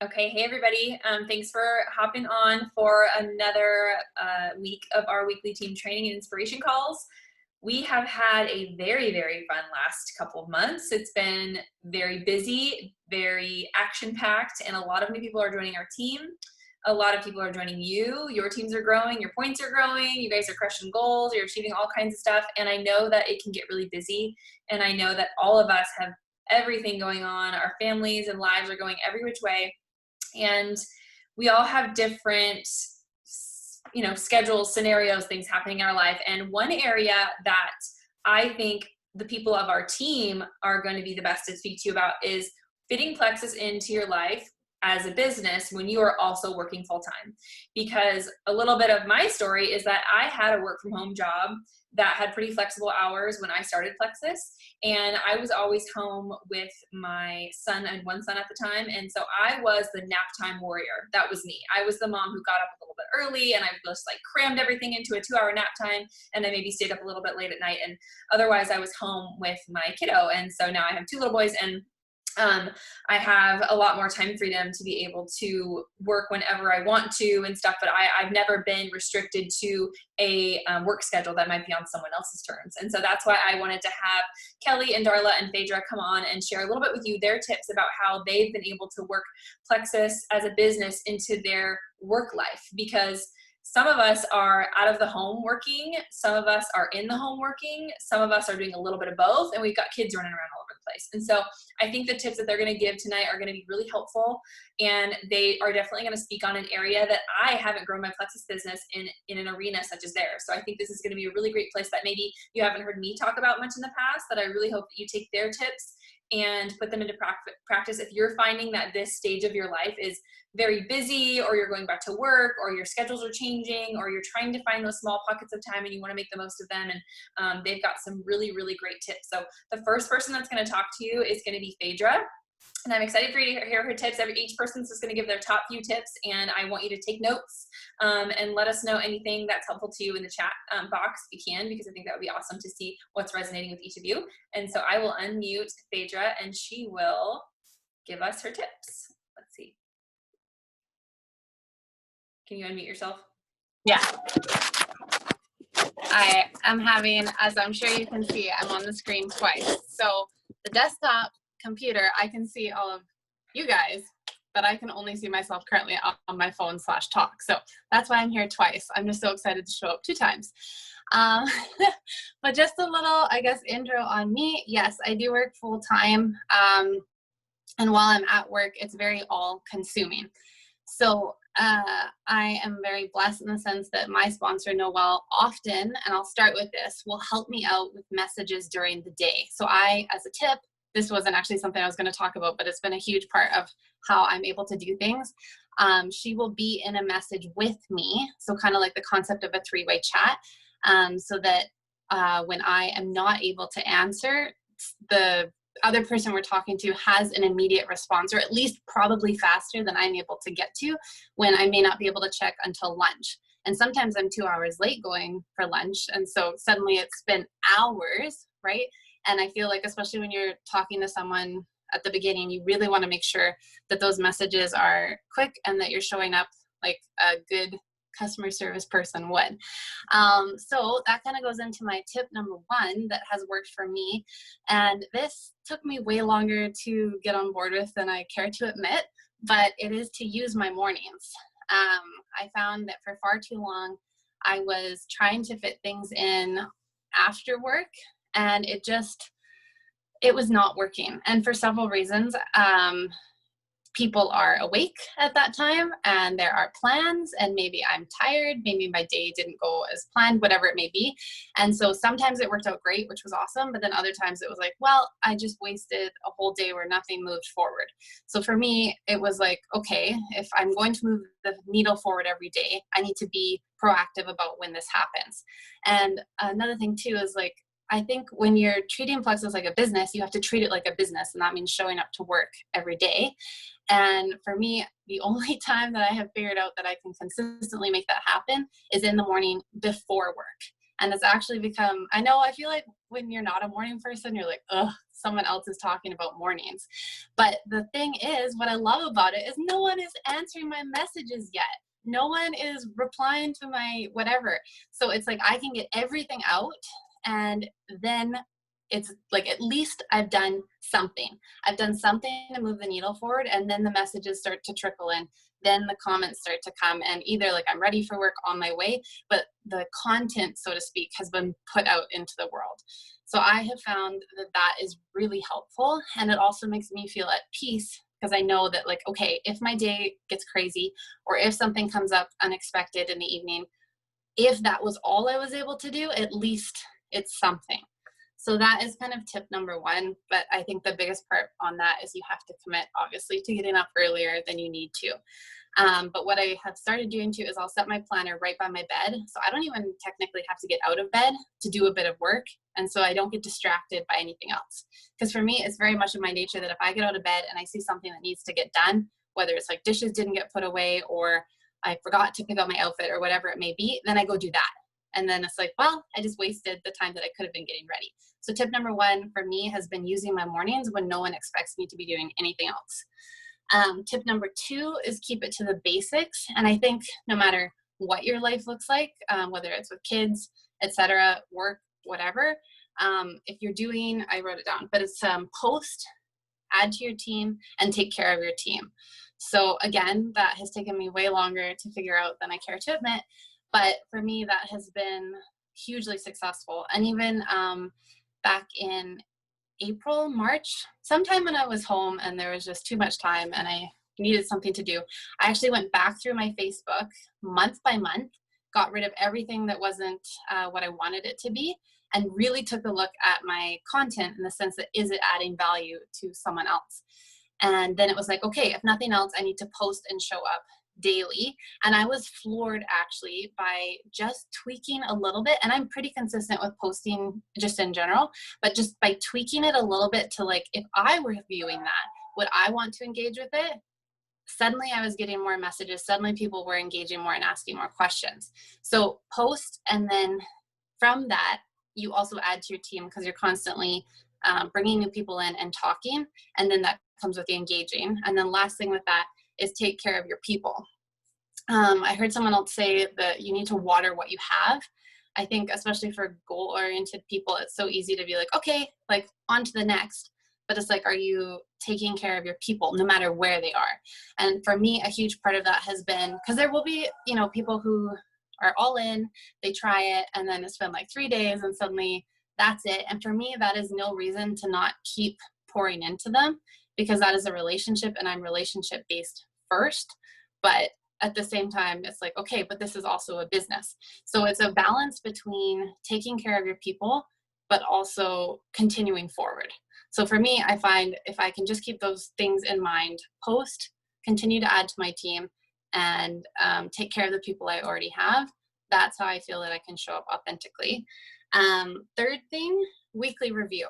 Okay, hey everybody. Thanks for hopping on for another week of our weekly team training and inspiration calls. We have had a very, very fun last couple of months. It's been very busy, very action-packed, and a lot of new people are joining our team. A lot of people are joining you. Your teams are growing, your points are growing, you guys are crushing goals, you're achieving all kinds of stuff, and I know that it can get really busy, and I know that all of us have everything going on. Our families and lives are going every which way. And we all have different, schedules, scenarios, things happening in our life. And one area that I think the people of our team are going to be the best to speak to you about is fitting Plexus into your life as a business when you are also working full-time. Because a little bit of my story is that I had a work from home job that had pretty flexible hours when I started Plexus. And I was always home with my son. I had one son at the time. And so I was the nap time warrior. That was me. I was the mom who got up a little bit early and I just like crammed everything into a 2-hour nap time. And then maybe stayed up a little bit late at night. And otherwise I was home with my kiddo. And so now I have 2 little boys, and I have a lot more time freedom to be able to work whenever I want to and stuff, but I've never been restricted to a work schedule that might be on someone else's terms. And so that's why I wanted to have Kelly and Darla and Phaedra come on and share a little bit with you their tips about how they've been able to work Plexus as a business into their work life. Because some of us are out of the home working, some of us are in the home working, some of us are doing a little bit of both, and we've got kids running around all over the place. And so I think the tips that they're going to give tonight are going to be really helpful, and they are definitely going to speak on an area that I haven't grown my Plexus business in an arena such as theirs. So I think this is going to be a really great place that maybe you haven't heard me talk about much in the past, that I really hope that you take their tips and put them into practice. If you're finding that this stage of your life is very busy, or you're going back to work, or your schedules are changing, or you're trying to find those small pockets of time and you want to make the most of them, and they've got some really, really great tips. So the first person that's going to talk to you is going to be Phaedra. And I'm excited for you to hear her tips. Each person's just going to give their top few tips, and I want you to take notes and let us know anything that's helpful to you in the chat box if you can, because I think that would be awesome to see what's resonating with each of you. And so I will unmute Phaedra, and she will give us her tips. Let's see. Can you unmute yourself? Yeah. I am having, as I'm sure you can see, I'm on the screen twice. So the desktop computer, I can see all of you guys, but I can only see myself currently on my phone /talk. So that's why I'm here twice. I'm just so excited to show up 2 times. But just a little, I guess, intro on me. Yes, I do work full time. And while I'm at work, it's very all consuming. So I am very blessed in the sense that my sponsor, Noel, often, and I'll start with this, will help me out with messages during the day. So I, as a tip, this wasn't actually something I was going to talk about, but it's been a huge part of how I'm able to do things. She will be in a message with me. So kind of like the concept of a 3-way chat, so that when I am not able to answer, the other person we're talking to has an immediate response, or at least probably faster than I'm able to get to when I may not be able to check until lunch. And sometimes I'm 2 hours late going for lunch. And so suddenly it's been hours, right? And I feel like, especially when you're talking to someone at the beginning, you really want to make sure that those messages are quick and that you're showing up like a good customer service person would. So that kind of goes into my tip number 1 that has worked for me. And this took me way longer to get on board with than I care to admit, but it is to use my mornings. I found that for far too long, I was trying to fit things in after work, and it was not working. And for several reasons. People are awake at that time and there are plans, and maybe I'm tired, maybe my day didn't go as planned, whatever it may be. And so sometimes it worked out great, which was awesome, but then other times it was like, well, I just wasted a whole day where nothing moved forward. So for me, it was like, okay, if I'm going to move the needle forward every day, I need to be proactive about when this happens. And another thing too is like, I think when you're treating Plexus like a business, you have to treat it like a business, and that means showing up to work every day. And for me, the only time that I have figured out that I can consistently make that happen is in the morning before work. And it's actually become, I feel like when you're not a morning person, you're like, ugh, someone else is talking about mornings. But the thing is, what I love about it is no one is answering my messages yet. No one is replying to my whatever. So it's like I can get everything out, and then it's like at least I've done something. I've done something to move the needle forward, and then the messages start to trickle in. Then the comments start to come, and either like I'm ready for work, on my way, but the content, so to speak, has been put out into the world. So I have found that that is really helpful, and it also makes me feel at peace, because I know that, like, okay, if my day gets crazy or if something comes up unexpected in the evening, if that was all I was able to do, at least it's something. So that is kind of tip number one. But I think the biggest part on that is you have to commit, obviously, to getting up earlier than you need to. But what I have started doing too is I'll set my planner right by my bed. So I don't even technically have to get out of bed to do a bit of work. And so I don't get distracted by anything else. Because for me, it's very much in my nature that if I get out of bed and I see something that needs to get done, whether it's like dishes didn't get put away or I forgot to pick out my outfit or whatever it may be, then I go do that. And then it's like, well, I just wasted the time that I could have been getting ready. So tip number one for me has been using my mornings when no one expects me to be doing anything else. Tip number two is keep it to the basics. And I think no matter what your life looks like, whether it's with kids, etc., work, whatever, if you're doing, I wrote it down, but it's post, add to your team, and take care of your team. So again, that has taken me way longer to figure out than I care to admit. But for me, that has been hugely successful. And even back in April, March, sometime when I was home and there was just too much time and I needed something to do, I actually went back through my Facebook month by month, got rid of everything that wasn't what I wanted it to be, and really took a look at my content in the sense that, is it adding value to someone else? And then it was like, okay, if nothing else, I need to post and show up daily. And I was floored actually by just tweaking a little bit. And I'm pretty consistent with posting just in general, but just by tweaking it a little bit to, like, if I were viewing that, would I want to engage with it? Suddenly I was getting more messages. Suddenly people were engaging more and asking more questions. So post, and then from that, you also add to your team because you're constantly bringing new people in and talking. And then that comes with the engaging. And then last thing with that is take care of your people. I heard someone else say that you need to water what you have. I think especially for goal-oriented people, it's so easy to be like, okay, like on to the next. But it's like, are you taking care of your people no matter where they are? And for me, a huge part of that has been, because there will be, people who are all in, they try it, and then it's been like 3 days and suddenly that's it. And for me, that is no reason to not keep pouring into them, because that is a relationship and I'm relationship based first. But at the same time, it's like, okay, but this is also a business. So it's a balance between taking care of your people, but also continuing forward. So for me, I find if I can just keep those things in mind, post, continue to add to my team, and take care of the people I already have, that's how I feel that I can show up authentically. Third thing, weekly review.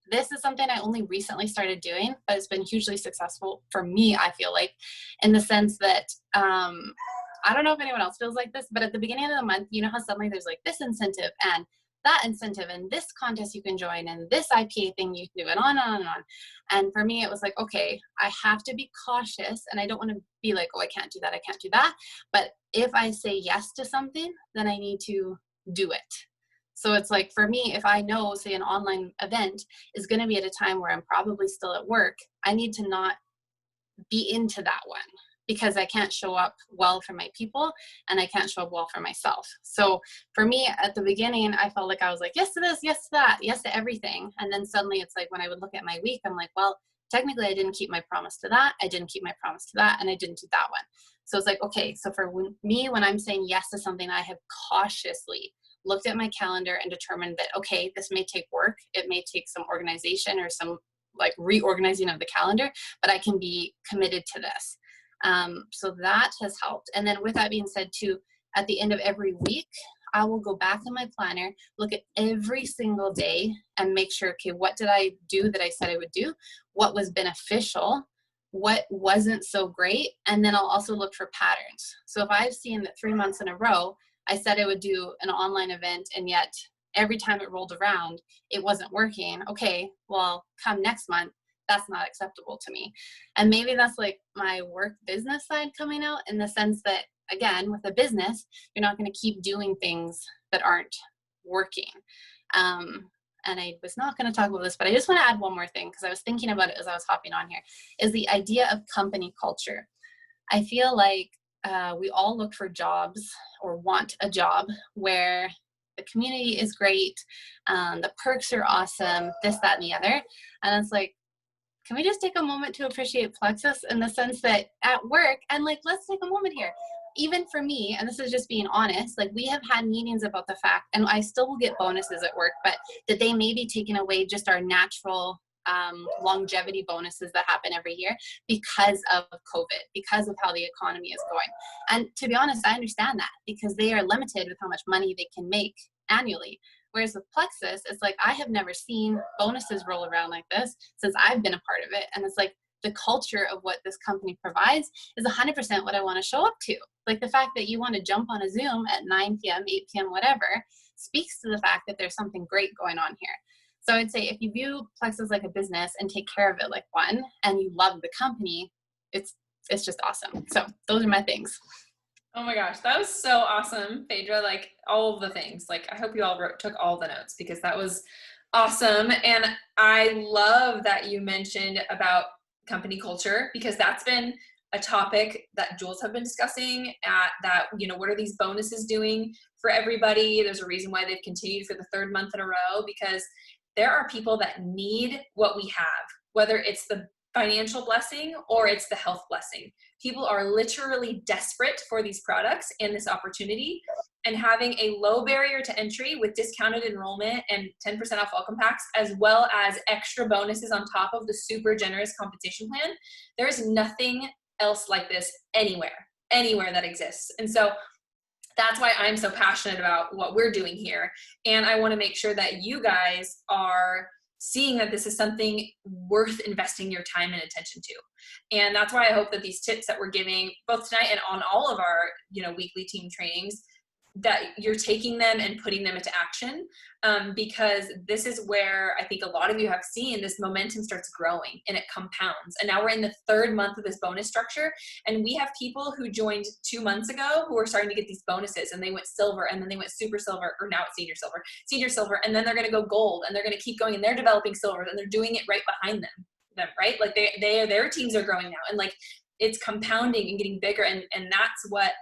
This is something I only recently started doing, but it's been hugely successful for me, I feel like, in the sense that, I don't know if anyone else feels like this, but at the beginning of the month, you know how suddenly there's like this incentive and that incentive and this contest you can join and this IPA thing you can do, and on and on and on. And for me, it was like, okay, I have to be cautious, and I don't want to be like, oh, I can't do that, I can't do that. But if I say yes to something, then I need to do it. So it's like, for me, if I know, say, an online event is going to be at a time where I'm probably still at work, I need to not be into that one, because I can't show up well for my people and I can't show up well for myself. So for me, at the beginning, I felt like I was like, yes to this, yes to that, yes to everything. And then suddenly it's like, when I would look at my week, I'm like, well, technically I didn't keep my promise to that. I didn't keep my promise to that. And I didn't do that one. So it's like, okay, so for me, when I'm saying yes to something, I have cautiously looked at my calendar and determined that, okay, this may take work. It may take some organization or some like reorganizing of the calendar, but I can be committed to this. So that has helped. And then with that being said too, at the end of every week, I will go back in my planner, look at every single day and make sure, okay, what did I do that I said I would do? What was beneficial? What wasn't so great? And then I'll also look for patterns. So if I've seen that 3 months in a row, I said I would do an online event, and yet every time it rolled around, it wasn't working. Okay, well, come next month, that's not acceptable to me. And maybe that's like my work business side coming out, in the sense that, again, with a business, you're not going to keep doing things that aren't working. And I was not going to talk about this, but I just want to add one more thing, because I was thinking about it as I was hopping on here, is the idea of company culture. I feel like we all look for jobs, or want a job where the community is great, the perks are awesome, this, that, and the other. And it's like, can we just take a moment to appreciate Plexus, in the sense that at work, and like, let's take a moment here. Even for me, and this is just being honest, like, we have had meetings about the fact, and I still will get bonuses at work, but that they may be taking away just our natural longevity bonuses that happen every year because of COVID, because of how the economy is going. And to be honest, I understand that, because they are limited with how much money they can make annually. Whereas with Plexus, it's like, I have never seen bonuses roll around like this since I've been a part of it. And it's like, the culture of what this company provides is 100% what I want to show up to. Like, the fact that you want to jump on a Zoom at 9 p.m., 8 p.m., whatever, speaks to the fact that there's something great going on here. So I'd say, if you view Plexus like a business and take care of it like one, and you love the company, it's just awesome. So those are my things. Oh my gosh, that was so awesome, Phaedra. Like, all of the things. Like, I hope you all took all the notes, because that was awesome. And I love that you mentioned about company culture, because that's been a topic that Jules have been discussing what are these bonuses doing for everybody? There's a reason why they've continued for the third month in a row, because there are people that need what we have, whether it's the financial blessing or it's the health blessing. People are literally desperate for these products and this opportunity, and having a low barrier to entry with discounted enrollment and 10% off welcome packs, as well as extra bonuses on top of the super generous compensation plan. There's nothing else like this anywhere that exists. And so that's why I'm so passionate about what we're doing here. And I want to make sure that you guys are seeing that this is something worth investing your time and attention to. And that's why I hope that these tips that we're giving both tonight and on all of our, weekly team trainings, that you're taking them and putting them into action, because this is where I think a lot of you have seen this momentum starts growing and it compounds. And now we're in the third month of this bonus structure, and we have people who joined 2 months ago who are starting to get these bonuses, and they went silver, and then they went super silver, or now it's senior silver, and then they're going to go gold, and they're going to keep going, and they're developing silver, and they're doing it right behind them, right? Like, their teams are growing now, and like, it's compounding and getting bigger, and that's what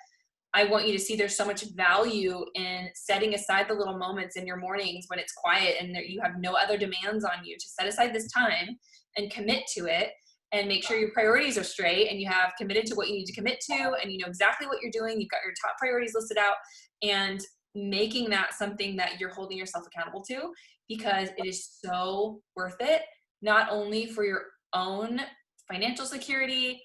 I want you to see. There's so much value in setting aside the little moments in your mornings when it's quiet and you have no other demands on you, to set aside this time and commit to it, and make sure your priorities are straight, and you have committed to what you need to commit to, and you know exactly what you're doing. You've got your top priorities listed out, and making that something that you're holding yourself accountable to, because it is so worth it, not only for your own financial security,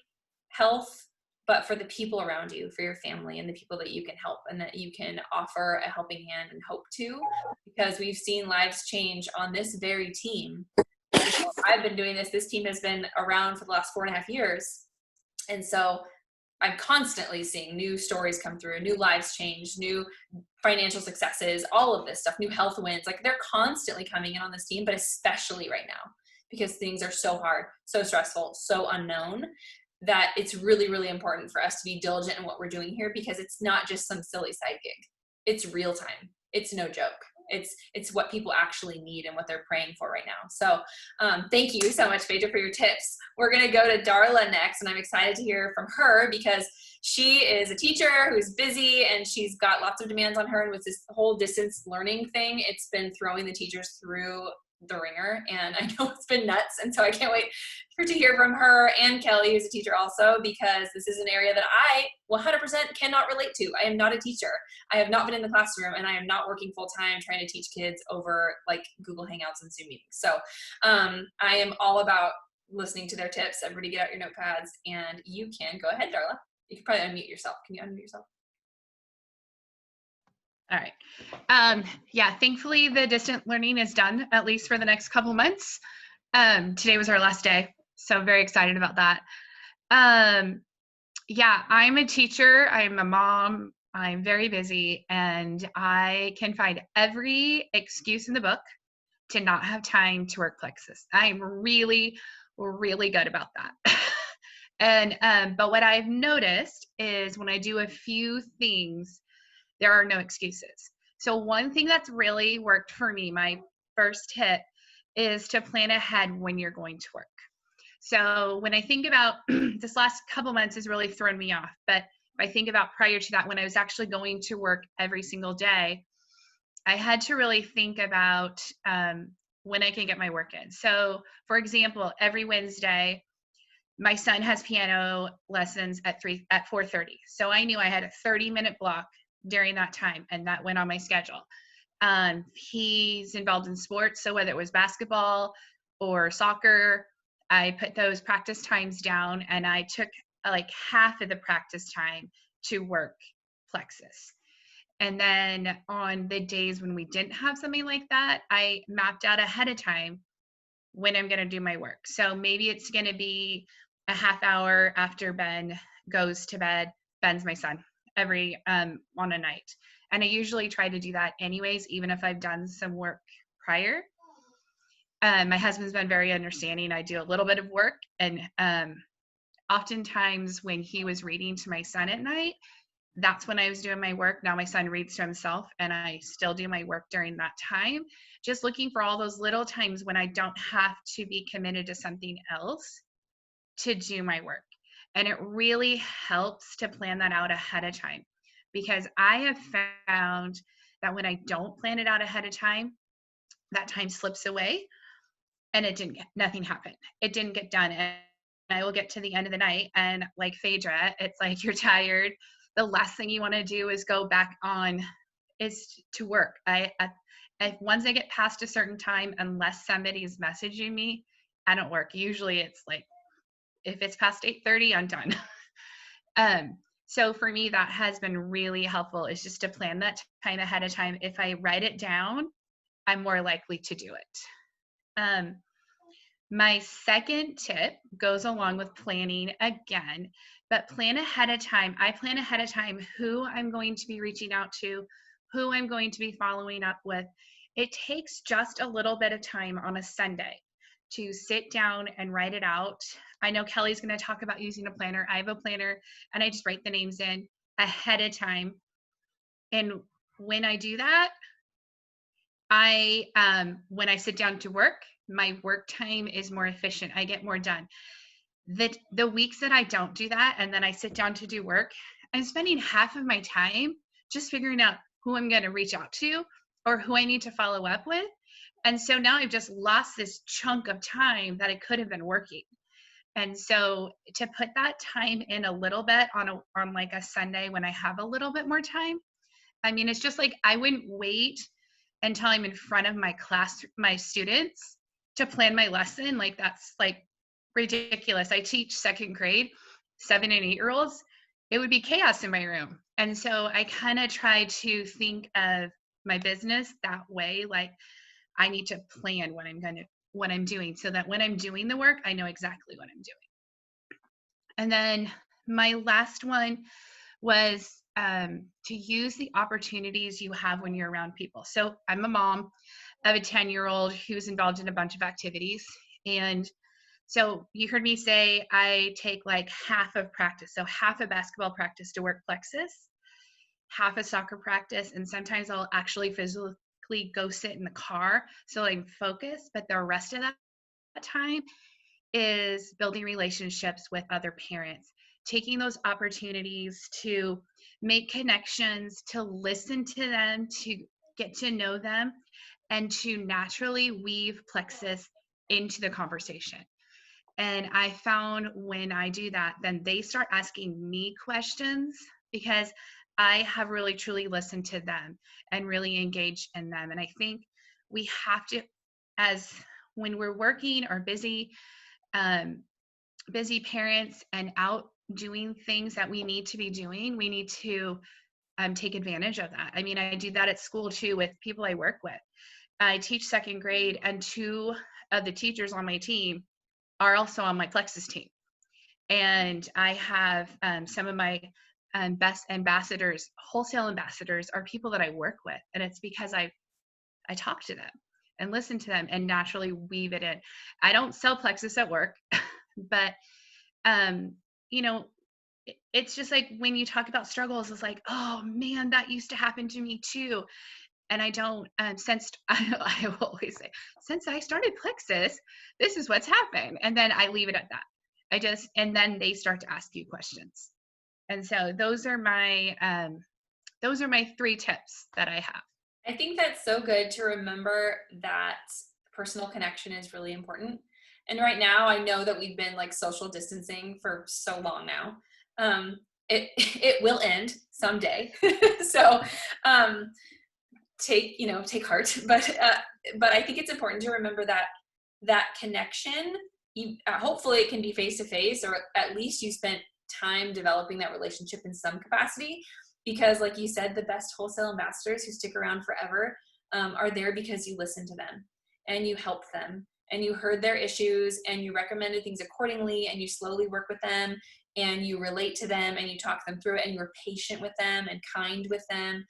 health, but for the people around you, for your family, and the people that you can help and that you can offer a helping hand and hope to, because we've seen lives change on this very team. I've been doing this. This team has been around for the last 4.5 years. And so I'm constantly seeing new stories come through, new lives change, new financial successes, all of this stuff, new health wins. Like, they're constantly coming in on this team, but especially right now, because things are so hard, so stressful, so unknown, that it's really, really important for us to be diligent in what we're doing here, because it's not just some silly side gig. It's real time. It's no joke. It's what people actually need and what they're praying for right now. So thank you so much, Phaedra, for your tips. We're going to go to Darla next, and I'm excited to hear from her, because she is a teacher who's busy, and she's got lots of demands on her. And with this whole distance learning thing, it's been throwing the teachers through the ringer, and I know it's been nuts. And so I can't wait to hear from her and Kelly, who's a teacher also, because this is an area that I 100% cannot relate to. I am not a teacher. I have not been in the classroom, and I am not working full time trying to teach kids over like Google Hangouts and Zoom meetings. So I am all about listening to their tips. Everybody get out your notepads, and you can go ahead, Darla. You can probably unmute yourself. Can you unmute yourself? All right. Yeah, thankfully the distant learning is done, at least for the next couple months. Today was our last day, so very excited about that. Yeah, I'm a teacher. I'm a mom. I'm very busy, and I can find every excuse in the book to not have time to work plexus. I'm really, really good about that. But what I've noticed is when I do a few things, there are no excuses. So one thing that's really worked for me, my first tip, is to plan ahead when you're going to work. So when I think about this last couple months has really thrown me off, but if I think about prior to that, when I was actually going to work every single day, I had to really think about when I can get my work in. So for example, every Wednesday, my son has piano lessons at 4:30. So I knew I had a 30-minute block during that time, and that went on my schedule. He's involved in sports, so whether it was basketball or soccer, I put those practice times down, and I took like half of the practice time to work plexus. And then on the days when we didn't have something like that, I mapped out ahead of time when I'm going to do my work. So maybe it's going to be a half hour after Ben goes to bed. Ben's my son every on a night. And I usually try to do that anyways, even if I've done some work prior. My husband's been very understanding. I do a little bit of work, and oftentimes when he was reading to my son at night, that's when I was doing my work. Now my son reads to himself, and I still do my work during that time. Just looking for all those little times when I don't have to be committed to something else to do my work. And it really helps to plan that out ahead of time, because I have found that when I don't plan it out ahead of time, that time slips away and nothing happened. It didn't get done. And I will get to the end of the night, and like Phaedra, it's like you're tired. The last thing you want to do is go back on is to work. Once I get past a certain time, unless somebody's messaging me, I don't work. Usually it's like, if it's past 8:30, I'm done. So for me, that has been really helpful, is just to plan that time ahead of time. If I write it down, I'm more likely to do it. My second tip goes along with planning again, but plan ahead of time. I plan ahead of time who I'm going to be reaching out to, who I'm going to be following up with. It takes just a little bit of time on a Sunday to sit down and write it out. I know Kelly's going to talk about using a planner. I have a planner, and I just write the names in ahead of time. And when I do that, when I sit down to work, my work time is more efficient. I get more done. The weeks that I don't do that, and then I sit down to do work, I'm spending half of my time just figuring out who I'm going to reach out to or who I need to follow up with. And so now I've just lost this chunk of time that I could have been working. And so to put that time in a little bit on like a Sunday when I have a little bit more time, I mean, it's just like I wouldn't wait until I'm in front of my students to plan my lesson. Like, that's like ridiculous. I teach second grade, 7 and 8-year-olds. It would be chaos in my room. And so I kind of try to think of my business that way. Like, I need to plan what I'm doing, so that when I'm doing the work, I know exactly what I'm doing. And then my last one was to use the opportunities you have when you're around people. So I'm a mom of a 10-year-old who's involved in a bunch of activities. And so you heard me say I take like half of practice. So half a basketball practice to work plexus, half a soccer practice, and sometimes I'll actually physically go sit in the car so I'm focused. But the rest of that time is building relationships with other parents, taking those opportunities to make connections, to listen to them, to get to know them, and to naturally weave plexus into the conversation. And I found when I do that, then they start asking me questions, because I have really truly listened to them and really engaged in them. And I think we have to, as when we're working or busy parents and out doing things that we need to be doing, we need to take advantage of that. I mean, I do that at school too with people I work with. I teach second grade, and 2 of the teachers on my team are also on my plexus team. And I have some of my best ambassadors, wholesale ambassadors, are people that I work with. And it's because I talk to them and listen to them and naturally weave it in. I don't sell Plexus at work, but, you know, it's just like when you talk about struggles, it's like, oh man, that used to happen to me too. And I don't, since I will always say, since I started Plexus, this is what's happened. And then I leave it at that. And then they start to ask you questions. And so those are my 3 tips that I have. I think that's so good to remember that personal connection is really important. And right now, I know that we've been like social distancing for so long now. It will end someday. So take heart. But I think it's important to remember that connection. Hopefully, it can be face to face, or at least you spent time developing that relationship in some capacity. Because like you said, the best wholesale ambassadors who stick around forever are there because you listened to them and you helped them and you heard their issues and you recommended things accordingly and you slowly work with them and you relate to them and you talk them through it and you were patient with them and kind with them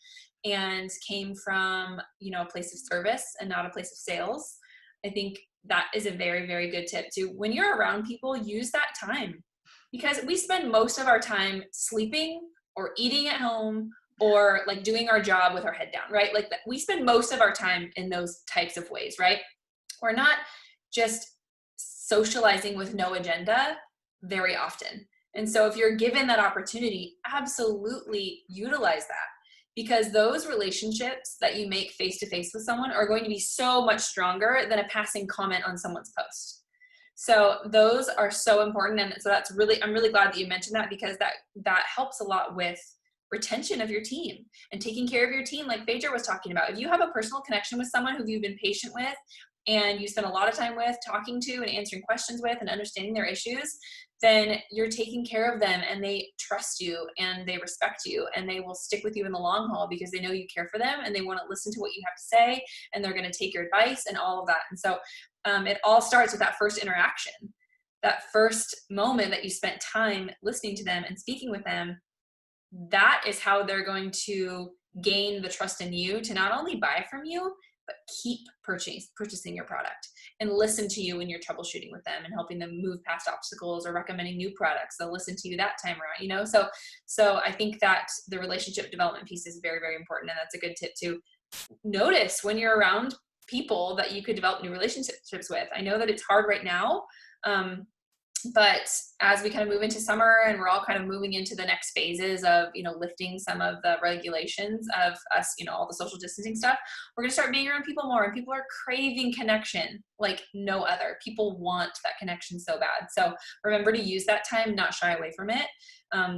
and came from, a place of service and not a place of sales. I think that is a very, very good tip too. When you're around people, use that time, because we spend most of our time sleeping or eating at home or like doing our job with our head down, right? Like we spend most of our time in those types of ways, right? We're not just socializing with no agenda very often. And so if you're given that opportunity, absolutely utilize that, because those relationships that you make face-to-face with someone are going to be so much stronger than a passing comment on someone's post. So those are so important. And so I'm really glad that you mentioned that, because that helps a lot with retention of your team and taking care of your team. Like Phaedra was talking about, if you have a personal connection with someone who you've been patient with and you spend a lot of time with, talking to and answering questions with and understanding their issues, then you're taking care of them and they trust you and they respect you and they will stick with you in the long haul because they know you care for them and they want to listen to what you have to say and they're going to take your advice and all of that. And so it all starts with that first interaction, that first moment that you spent time listening to them and speaking with them. That is how they're going to gain the trust in you to not only buy from you, but keep purchasing your product and listen to you when you're troubleshooting with them and helping them move past obstacles or recommending new products. They'll listen to you that time around, So I think that the relationship development piece is very, very important. And that's a good tip to notice when you're around people that you could develop new relationships with. I know that it's hard right now, but as we kind of move into summer and we're all kind of moving into the next phases of, lifting some of the regulations of us, all the social distancing stuff, we're going to start being around people more, and people are craving connection like no other. People want that connection so bad. So remember to use that time, not shy away from it,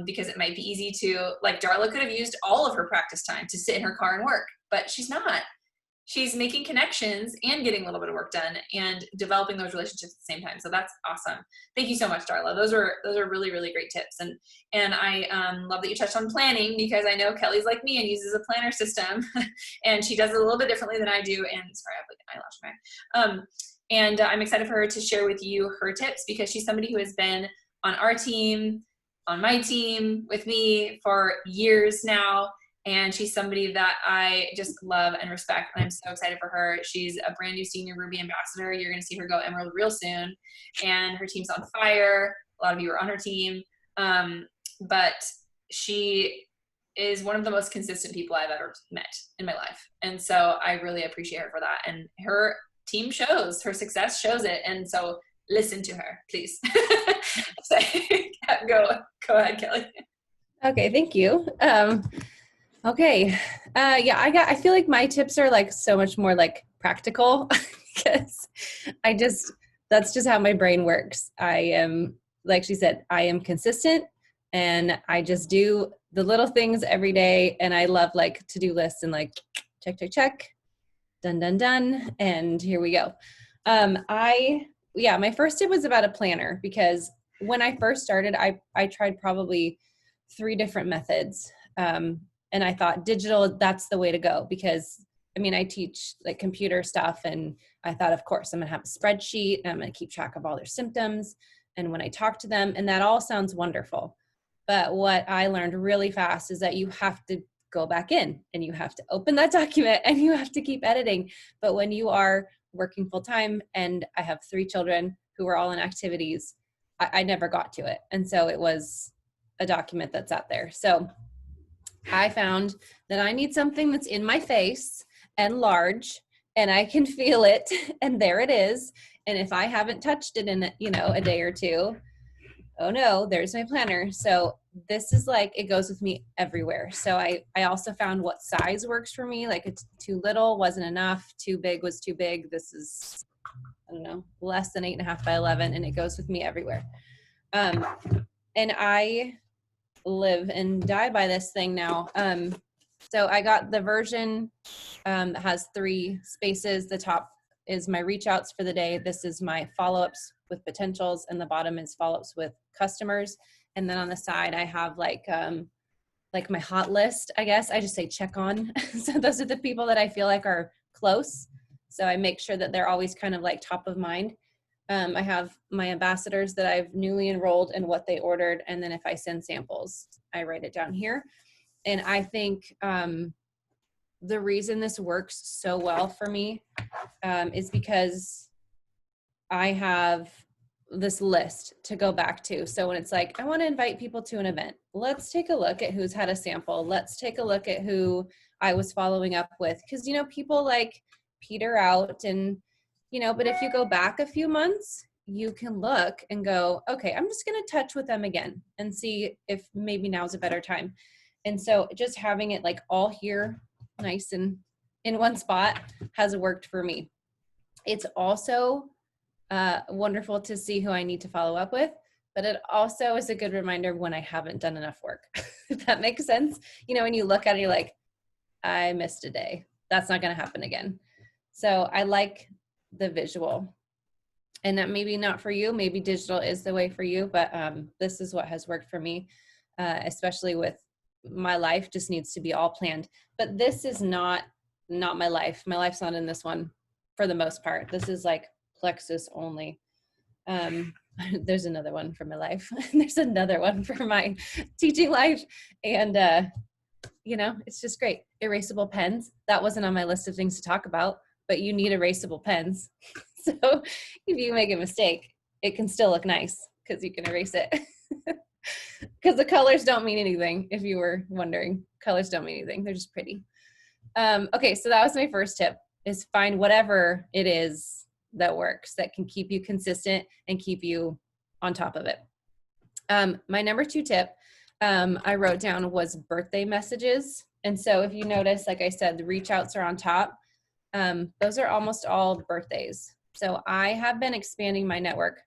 because it might be easy to, like Darla could have used all of her practice time to sit in her car and work, but she's not. She's making connections and getting a little bit of work done and developing those relationships at the same time. So that's awesome. Thank you so much, Darla. Those are really, really great tips. And I love that you touched on planning, because I know Kelly's like me and uses a planner system and she does it a little bit differently than I do. And sorry, I have like an eyelash back. And I'm excited for her to share with you her tips, because she's somebody who has been on our team, on my team with me for years now. And she's somebody that I just love and respect, and I'm so excited for her. She's a brand new senior Ruby ambassador. You're going to see her go Emerald real soon, and her team's on fire. A lot of you are on her team, but she is one of the most consistent people I've ever met in my life, and so I really appreciate her for that. And her team shows, her success shows it, and so listen to her, please. So, go ahead, Kelly. Okay, thank you. Okay. I feel like my tips are like so much more like practical because that's just how my brain works. I am, like she said, I am consistent and I just do the little things every day. And I love like to-do lists and like check, done. And here we go. My first tip was about a planner, because when I first started, I tried probably 3 different methods. And I thought digital, that's the way to go, because I teach like computer stuff, and I thought, of course, I'm going to have a spreadsheet and I'm going to keep track of all their symptoms. And when I talk to them, and that all sounds wonderful. But what I learned really fast is that you have to go back in and you have to open that document and you have to keep editing. But when you are working full time, and I have 3 children who are all in activities, I never got to it. And so it was a document that's out there. So I found that I need something that's in my face and large, and I can feel it, and there it is. And if I haven't touched it in, a day or two, oh no, there's my planner. So this is like, it goes with me everywhere. So I also found what size works for me. Like, it's too little wasn't enough. Too big was too big. This is, I don't know, less than 8.5 by 11, and it goes with me everywhere. And I live and die by this thing now. So I got the version that has 3 spaces. The top is my reach outs for the day. This is my follow-ups with potentials, and the bottom is follow-ups with customers. And then on the side, I have like my hot list, I guess. I just say check on. So those are the people that I feel like are close. So I make sure that they're always kind of like top of mind. I have my ambassadors that I've newly enrolled and what they ordered. And then if I send samples, I write it down here. And I think the reason this works so well for me is because I have this list to go back to. So when it's like, I want to invite people to an event, let's take a look at who's had a sample. Let's take a look at who I was following up with. Because, people like peter out and, but if you go back a few months, you can look and go, okay, I'm just going to touch with them again and see if maybe now's a better time. And so just having it like all here, nice and in one spot, has worked for me. It's also wonderful to see who I need to follow up with, but it also is a good reminder of when I haven't done enough work. If that makes sense. When you look at it, you're like, I missed a day. That's not going to happen again. So I like the visual. And that maybe not for you, maybe digital is the way for you, but this is what has worked for me, especially with my life just needs to be all planned. But this is not my life. My life's not in this one for the most part. This is like Plexus only. There's another one for my life. There's another one for my teaching life. And, it's just great. Erasable pens. That wasn't on my list of things to talk about, but you need erasable pens. So if you make a mistake, it can still look nice because you can erase it. Because the colors don't mean anything. If you were wondering, colors don't mean anything. They're just pretty. Okay, so that was my first tip, is find whatever it is that works, that can keep you consistent and keep you on top of it. My number 2 tip I wrote down was birthday messages. And so if you notice, like I said, the reach outs are on top. Those are almost all birthdays. So I have been expanding my network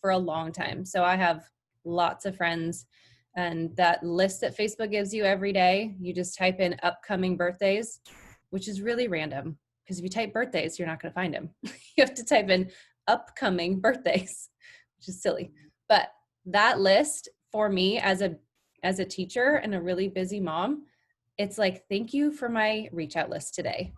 for a long time. So I have lots of friends, and that list that Facebook gives you every day, you just type in upcoming birthdays, which is really random because if you type birthdays, you're not going to find them. You have to type in upcoming birthdays, which is silly. But that list for me as a teacher and a really busy mom, it's like, thank you for my reach out list today.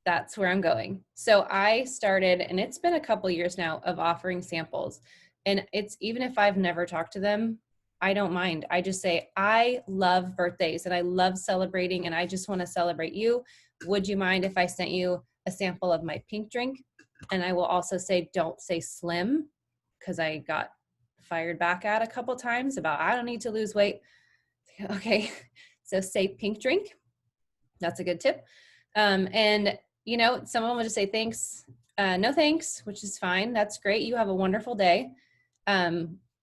That's where I'm going. So I started, and it's been a couple years now, of offering samples. And it's, even if I've never talked to them, I don't mind. I just say, I love birthdays and I love celebrating, and I just want to celebrate you. Would you mind if I sent you a sample of my pink drink? And I will also say, don't say slim, because I got fired back at a couple times about, I don't need to lose weight. Okay, so say pink drink. That's a good tip. And someone will just say thanks, no thanks, which is fine. That's great. You have a wonderful day.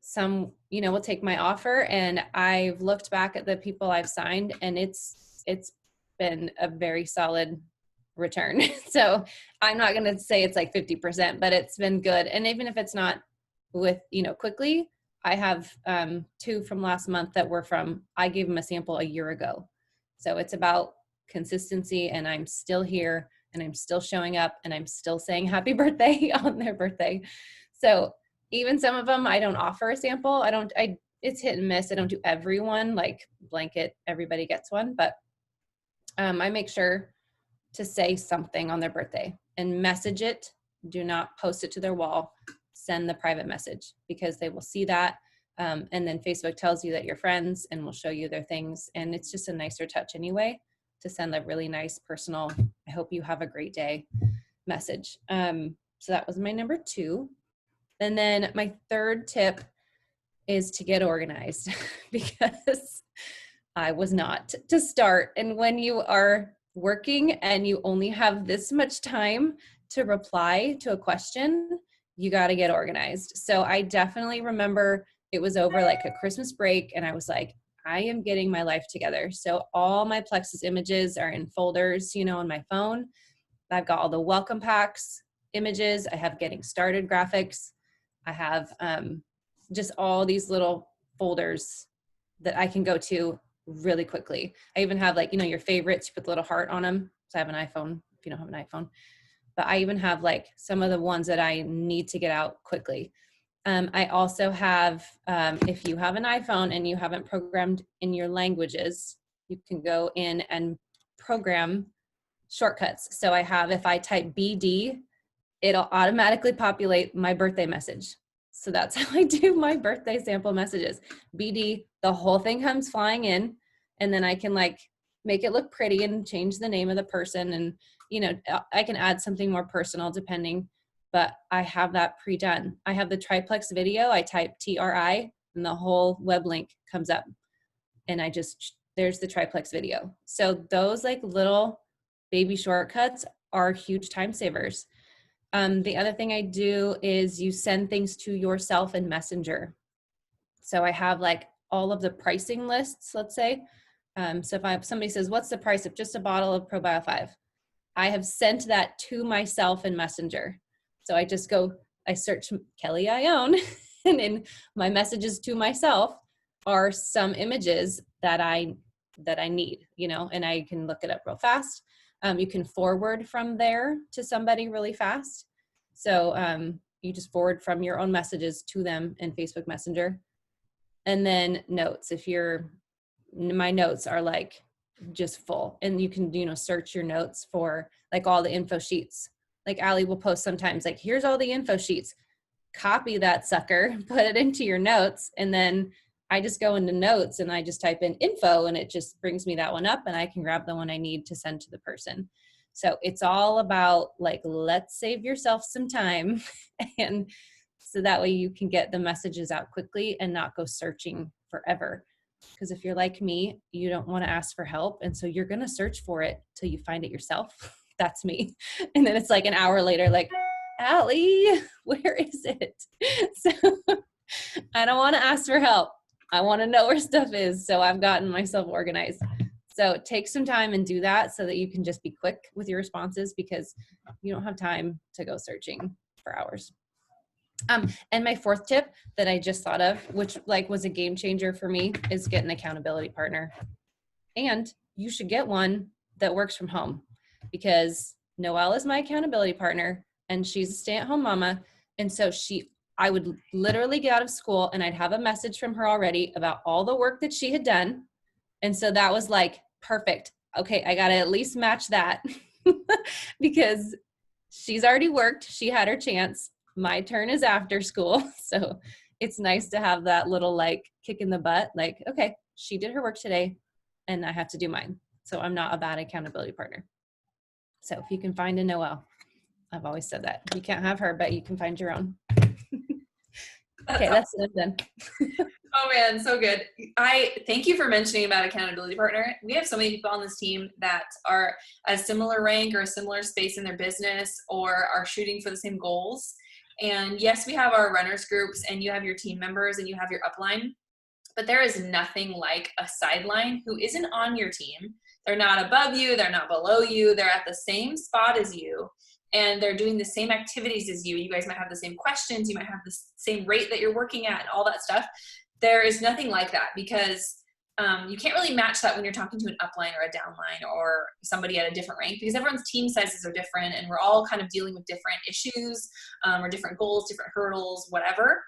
Some, will take my offer, and I've looked back at the people I've signed, and it's been a very solid return. So I'm not going to say it's like 50%, but it's been good. And even if it's not with, quickly, I have 2 from last month that were I gave them a sample a year ago. So it's about consistency, and I'm still here, and I'm still showing up, and I'm still saying happy birthday on their birthday. So even some of them, I don't offer a sample. It's hit and miss. I don't do everyone, like blanket, everybody gets one, but I make sure to say something on their birthday and message it. Do not post it to their wall. Send the private message, because they will see that. And then Facebook tells you that you're friends and will show you their things. And it's just a nicer touch anyway to send a really nice personal, I hope you have a great day message. So that was my number 2. And then my third tip is to get organized because I was not to start. And when you are working and you only have this much time to reply to a question, you got to get organized. So I definitely remember it was over like a Christmas break and I was like, I am getting my life together. So all my Plexus images are in folders, on my phone. I've got all the welcome packs images. I have getting started graphics. I have just all these little folders that I can go to really quickly. I even have like, your favorites, you put the little heart on them. So I have an iPhone if you don't have an iPhone. But I even have like some of the ones that I need to get out quickly. I also have, if you have an iPhone and you haven't programmed in your languages, you can go in and program shortcuts. So I have, if I type BD, it'll automatically populate my birthday message. So that's how I do my birthday sample messages. BD, the whole thing comes flying in, and then I can like make it look pretty and change the name of the person. And, I can add something more personal depending, but I have that pre-done. I have the triplex video. I type TRI and the whole web link comes up and there's the triplex video. So those like little baby shortcuts are huge time savers. The other thing I do is you send things to yourself in Messenger. So I have like all of the pricing lists, let's say. So if somebody says, what's the price of just a bottle of ProBio 5? I have sent that to myself in Messenger. So I search Kelly Ioane and in my messages to myself are some images that I need, and I can look it up real fast. You can forward from there to somebody really fast. So you just forward from your own messages to them in Facebook Messenger. And then notes, my notes are like just full, and you can, search your notes for like all the info sheets. Like Allie will post sometimes like, here's all the info sheets, copy that sucker, put it into your notes. And then I just go into notes and I just type in info and it just brings me that one up and I can grab the one I need to send to the person. So it's all about like, let's save yourself some time. And so that way you can get the messages out quickly and not go searching forever. Because if you're like me, you don't want to ask for help. And so you're going to search for it till you find it yourself. That's me. And then it's like an hour later, like, Allie, where is it? So I don't want to ask for help. I want to know where stuff is. So I've gotten myself organized. So take some time and do that so that you can just be quick with your responses because you don't have time to go searching for hours. And my fourth tip that I just thought of, which like was a game changer for me, is get an accountability partner. And you should get one that works from home because Noelle is my accountability partner and she's a stay-at-home mama. And so I would literally get out of school and I'd have a message from her already about all the work that she had done. And so that was like, perfect. Okay, I got to at least match that because she's already worked. She had her chance. My turn is after school. So it's nice to have that little like kick in the butt. Like, okay, she did her work today and I have to do mine. So I'm not a bad accountability partner. So if you can find a Noelle, I've always said that. You can't have her, but you can find your own. Okay, that's it. I'm done. Oh man, so good. I thank you for mentioning about accountability partner. We have so many people on this team that are a similar rank or a similar space in their business or are shooting for the same goals. And yes, we have our runners groups and you have your team members and you have your upline, but there is nothing like a sideline who isn't on your team. They're not above you. They're not below you. They're at the same spot as you. And they're doing the same activities as you. You guys might have the same questions. You might have the same rate that you're working at and all that stuff. There is nothing like that because you can't really match that when you're talking to an upline or a downline or somebody at a different rank because everyone's team sizes are different and we're all kind of dealing with different issues or different goals, different hurdles, whatever.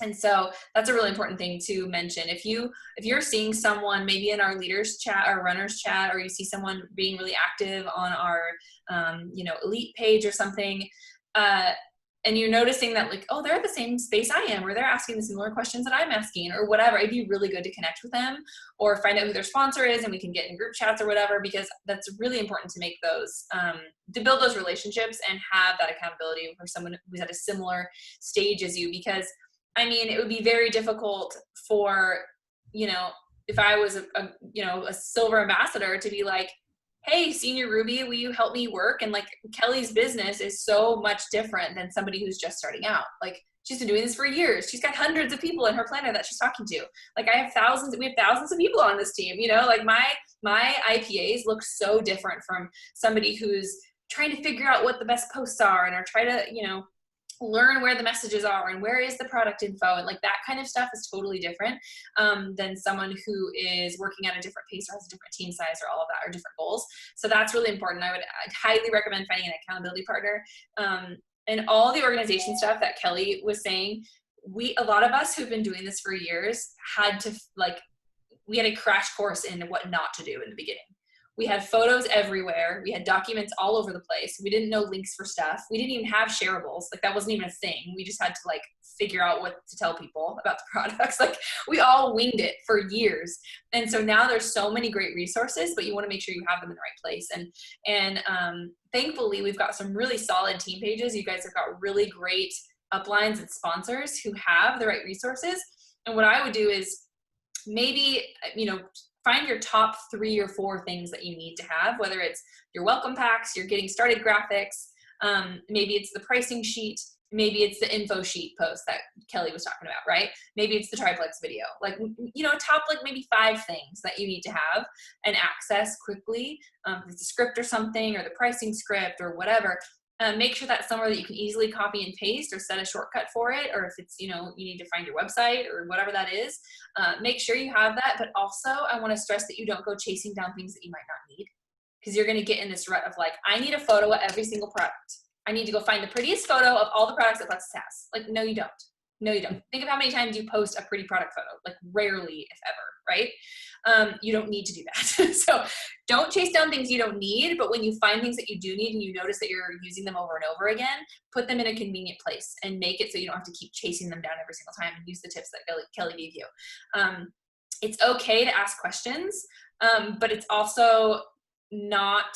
And so that's a really important thing to mention. If you're seeing someone maybe in our leaders chat or runners chat, or you see someone being really active on our, elite page or something, and you're noticing that like, oh, they're at the same space I am, or they're asking the similar questions that I'm asking, or whatever, it'd be really good to connect with them or find out who their sponsor is, and we can get in group chats or whatever, because that's really important to make those, to build those relationships and have that accountability for someone who's at a similar stage as you. Because I mean, it would be very difficult for, you know, if I was a silver ambassador to be like, hey, senior Ruby, will you help me work? And like Kelly's business is so much different than somebody who's just starting out. Like she's been doing this for years. She's got hundreds of people in her planner that she's talking to. Like we have thousands of people on this team, you know, like my IPAs look so different from somebody who's trying to figure out what the best posts are and are trying to, you know, learn where the messages are and where is the product info, and like that kind of stuff is totally different than someone who is working at a different pace or has a different team size or all of that, or different goals. So that's really important. I'd highly recommend finding an accountability partner. And all the organization stuff that Kelly was saying, a lot of us who've been doing this for years we had a crash course in what not to do in the beginning. We had photos everywhere. We had documents all over the place. We didn't know links for stuff. We didn't even have shareables. Like that wasn't even a thing. We just had to like figure out what to tell people about the products. Like we all winged it for years. And so now there's so many great resources, but you want to make sure you have them in the right place. And thankfully we've got some really solid team pages. You guys have got really great uplines and sponsors who have the right resources. And what I would do is maybe, you know, find your top 3 or 4 things that you need to have, whether it's your welcome packs, your getting started graphics, maybe it's the pricing sheet, maybe it's the info sheet post that Kelly was talking about, right? Maybe it's the triplex video, like, you know, top like maybe 5 things that you need to have and access quickly. If it's a script or something, or the pricing script or whatever, make sure that's somewhere that you can easily copy and paste or set a shortcut for it. Or if it's, you know, you need to find your website or whatever that is, make sure you have that. But also I want to stress that you don't go chasing down things that you might not need, because you're going to get in this rut of like, I need a photo of every single product. I need to go find the prettiest photo of all the products that Plexus has. Like, no, you don't. No, you don't. Think of how many times you post a pretty product photo, like rarely, if ever, right? You don't need to do that. So don't chase down things you don't need, but when you find things that you do need and you notice that you're using them over and over again, put them in a convenient place and make it so you don't have to keep chasing them down every single time, and use the tips that Kelly gave you. It's okay to ask questions, but it's also not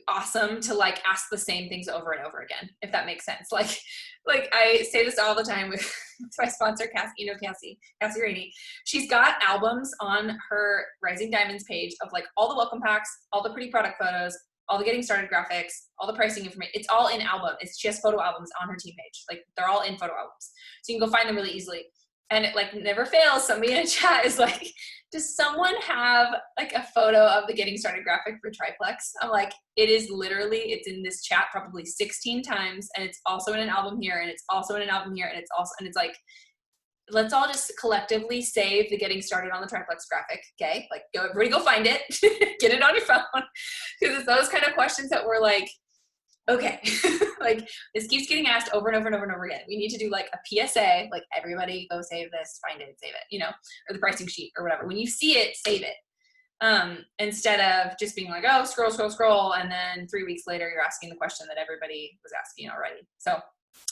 awesome to like ask the same things over and over again, if that makes sense. Like I say this all the time with my sponsor, Cassie Rainey. She's got albums on her Rising Diamonds page of like all the welcome packs, all the pretty product photos, all the getting started graphics, all the pricing information. It's all in album. She has photo albums on her team page. Like they're all in photo albums. So you can go find them really easily. And it like never fails. Somebody in a chat is like, does someone have like a photo of the getting started graphic for triplex? I'm like, it is literally, it's in this chat probably 16 times, and it's also in an album here, and it's also in an album here, and it's like, let's all just collectively save the getting started on the triplex graphic. Okay, like everybody go find it, get it on your phone, because it's those kind of questions that we're like, okay, like this keeps getting asked over and over and over and over again. We need to do like a PSA, like everybody go save this, find it, save it, you know, or the pricing sheet or whatever. When you see it, save it. Instead of just being like, oh, scroll. And then 3 weeks later, you're asking the question that everybody was asking already. So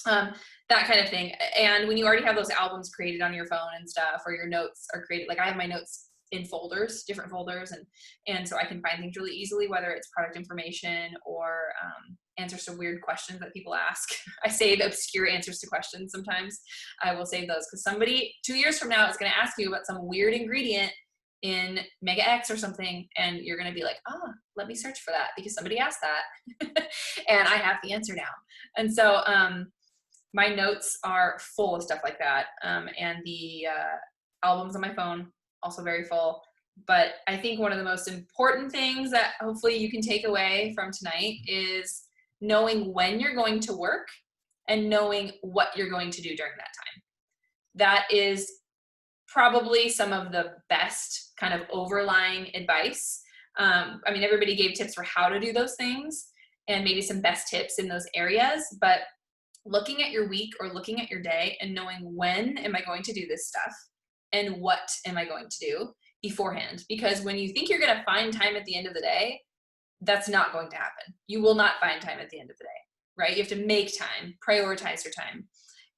that kind of thing. And when you already have those albums created on your phone and stuff, or your notes are created, like I have my notes in folders, different folders. And so I can find things really easily, whether it's product information or answers to weird questions that people ask. I save obscure answers to questions sometimes. I will save those because somebody 2 years from now is going to ask you about some weird ingredient in Mega X or something, and you're going to be like, let me search for that because somebody asked that. And I have the answer now. And so my notes are full of stuff like that. And the albums on my phone, also very full. But I think one of the most important things that hopefully you can take away from tonight is knowing when you're going to work and knowing what you're going to do during that time. That is probably some of the best kind of overlying advice. I mean, everybody gave tips for how to do those things and maybe some best tips in those areas, but looking at your week or looking at your day and knowing when am I going to do this stuff and what am I going to do beforehand. Because when you think you're going to find time at the end of the day, that's not going to happen. You will not find time at the end of the day, right? You have to make time, prioritize your time.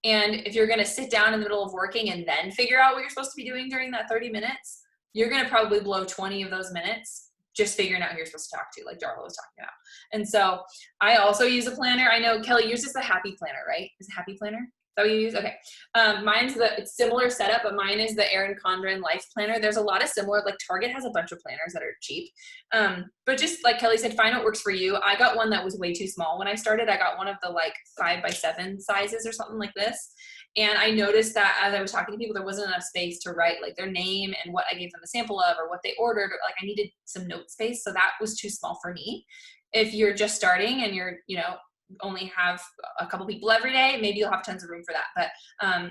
And if you're going to sit down in the middle of working and then figure out what you're supposed to be doing during that 30 minutes, you're going to probably blow 20 of those minutes just figuring out who you're supposed to talk to, like Darla was talking about. And so I also use a planner. I know, Kelly, yours is the Happy Planner, right? Is it Happy Planner? Is that what you use? Okay. Mine's it's similar setup, but mine is the Erin Condren Life Planner. There's a lot of similar, like Target has a bunch of planners that are cheap. But just like Kelly said, find what works for you. I got one that was way too small when I started. I got one of the like 5x7 sizes or something like this. And I noticed that as I was talking to people, there wasn't enough space to write like their name and what I gave them a sample of or what they ordered. Or, like I needed some note space. So that was too small for me. If you're just starting and you're, only have a couple people every day, maybe you'll have tons of room for that. But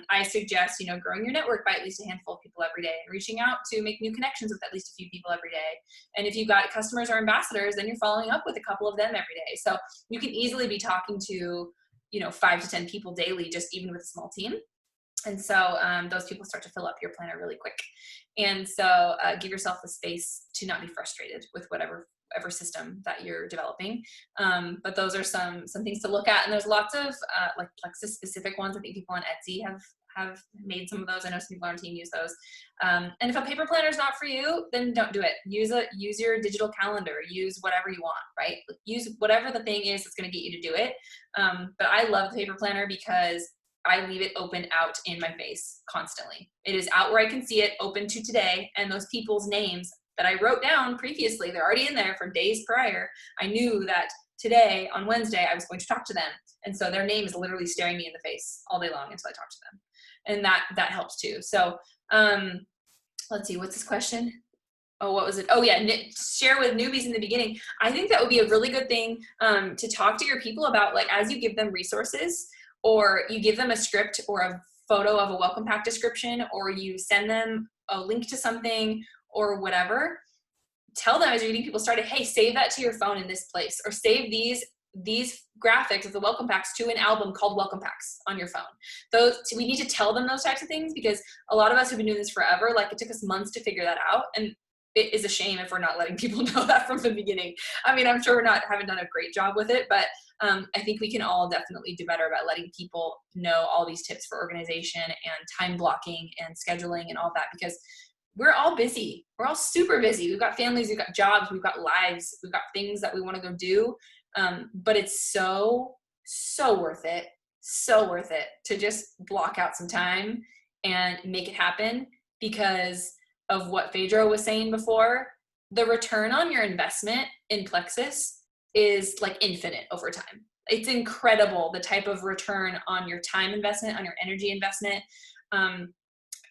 I suggest, growing your network by at least a handful of people every day and reaching out to make new connections with at least a few people every day. And if you've got customers or ambassadors, then you're following up with a couple of them every day. So you can easily be talking to, 5 to 10 people daily, just even with a small team. And so those people start to fill up your planner really quick. And so give yourself the space to not be frustrated with whatever system that you're developing. But those are some things to look at. And there's lots of like Plexus specific ones. I think people on Etsy have made some of those. I know some people on our team use those. And if a paper planner is not for you, then don't do it. Use your digital calendar, use whatever you want, right? Use whatever the thing is that's going to get you to do it. But I love the paper planner because I leave it open out in my face constantly. It is out where I can see it, open to today, and those people's names that I wrote down previously, they're already in there for days prior. I knew that today, on Wednesday, I was going to talk to them. And so their name is literally staring me in the face all day long until I talk to them. And that helps too. So let's see, what's this question? Oh, what was it? Oh yeah, share with newbies in the beginning. I think that would be a really good thing to talk to your people about, like as you give them resources, or you give them a script or a photo of a welcome pack description, or you send them a link to something or whatever, tell them as you're getting people started, hey, save that to your phone in this place, or save these graphics of the welcome packs to an album called welcome packs on your phone. We need to tell them those types of things, because a lot of us have been doing this forever. Like it took us months to figure that out. And it is a shame if we're not letting people know that from the beginning. I mean, I'm sure haven't done a great job with it, but I think we can all definitely do better about letting people know all these tips for organization and time blocking and scheduling and all that, because we're all busy. We're all super busy. We've got families, we've got jobs, we've got lives, we've got things that we want to go do. But it's so worth it. So worth it to just block out some time and make it happen, because of what Phaedra was saying before. The return on your investment in Plexus is like infinite over time. It's incredible, the type of return on your time investment, on your energy investment.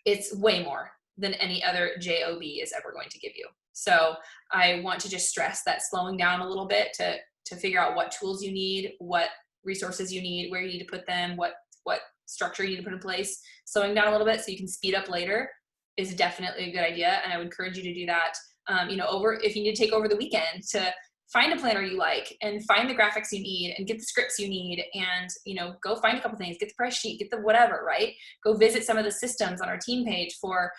It's way more than any other job is ever going to give you. So I want to just stress that slowing down a little bit to figure out what tools you need, what resources you need, where you need to put them, what structure you need to put in place. Slowing down a little bit so you can speed up later is definitely a good idea. And I would encourage you to do that, if you need to take over the weekend to find a planner you like and find the graphics you need and get the scripts you need, and, go find a couple things, get the price sheet, get the whatever, right? Go visit some of the systems on our team page for,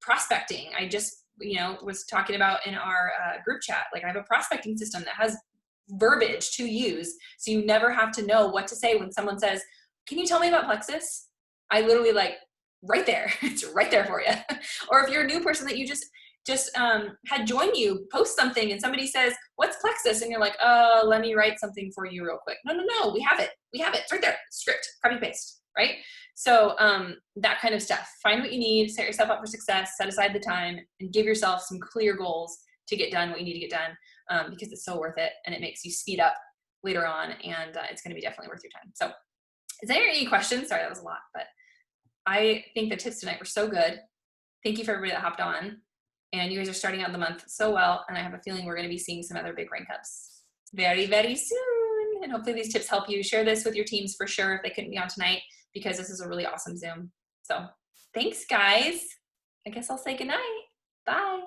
prospecting. I just, was talking about in our group chat, like I have a prospecting system that has verbiage to use. So you never have to know what to say when someone says, can you tell me about Plexus? I literally right there. It's right there for you. Or if you're a new person that you just had joined you, post something and somebody says, what's Plexus? And you're like, oh, let me write something for you real quick. No, we have it. It's right there. Script, copy, paste, right? So that kind of stuff. Find what you need, set yourself up for success, set aside the time, and give yourself some clear goals to get done what you need to get done, because it's so worth it, and it makes you speed up later on, and it's going to be definitely worth your time. So is there any questions? Sorry, that was a lot, but I think the tips tonight were so good. Thank you for everybody that hopped on. And you guys are starting out the month so well. And I have a feeling we're going to be seeing some other big rank ups very, very soon. And hopefully these tips help you. Share this with your teams for sure if they couldn't be on tonight, because this is a really awesome Zoom. So thanks, guys. I guess I'll say goodnight. Bye.